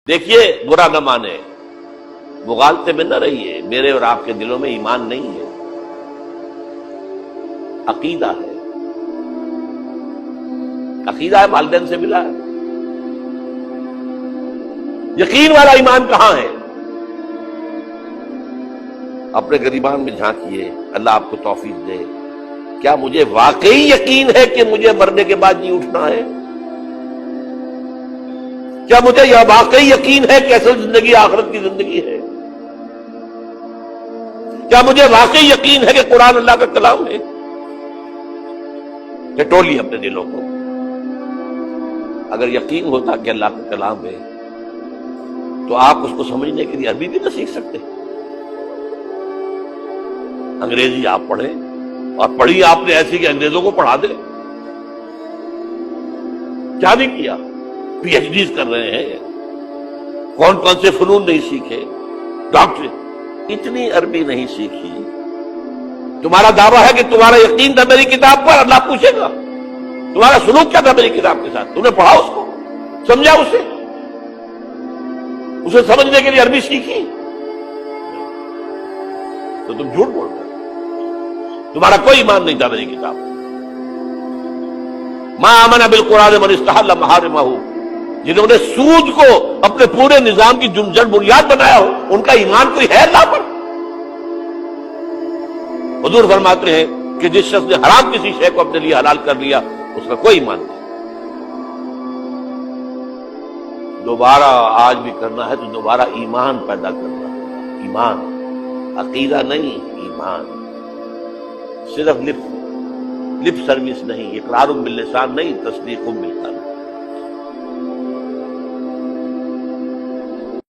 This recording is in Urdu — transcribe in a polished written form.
دیکھیے برا نہ مانے، مغالطے میں نہ رہیے، میرے اور آپ کے دلوں میں ایمان نہیں ہے، عقیدہ ہے، عقیدہ ہے، والدین سے ملا ہے۔ یقین والا ایمان کہاں ہے؟ اپنے گریبان میں جھانکیے، اللہ آپ کو توفیق دے۔ کیا مجھے واقعی یقین ہے کہ مجھے مرنے کے بعد جی اٹھنا ہے؟ کیا مجھے یہ واقعی یقین ہے کہ اصل زندگی آخرت کی زندگی ہے؟ کیا مجھے واقعی یقین ہے کہ قرآن اللہ کا کلام ہے؟ ٹٹولیے اپنے دلوں کو۔ اگر یقین ہوتا کہ اللہ کا کلام ہے تو آپ اس کو سمجھنے کے لیے عربی بھی نہ سیکھ سکتے؟ انگریزی آپ پڑھیں، اور پڑھی آپ نے ایسی کہ انگریزوں کو پڑھا دے، کیا نہیں کیا؟ پی ایچ ڈیز کر رہے ہیں، کون کون سے فنون نہیں سیکھے، ڈاکٹر، اتنی عربی نہیں سیکھی۔ تمہارا دعویٰ ہے کہ تمہارا یقین تھا میری کتاب پر، اللہ پوچھے گا تمہارا سلوک کیا تھا میری کتاب کے ساتھ؟ تم نے پڑھا اس کو، سمجھا اسے سمجھنے کے لیے عربی سیکھی؟ تو تم جھوٹ بول رہے ہو، تمہارا کوئی ایمان نہیں تھا میری کتاب۔ ما آمن بالقرآن من استحل محارمہ، جنہوں نے سود کو اپنے پورے نظام کی جڑ بنیاد بنایا ہو، ان کا ایمان کوئی ہے اللہ پر؟ حضور فرماتے ہیں کہ جس شخص نے حرام کسی شے کو اپنے لیے حلال کر لیا، اس کا کوئی ایمان نہیں۔ دوبارہ آج بھی کرنا ہے تو دوبارہ ایمان پیدا کرنا ہے، ایمان، عقیدہ نہیں، ایمان۔ صرف لپ سروس نہیں، اقرار باللسان نہیں، تصدیق بالقلب۔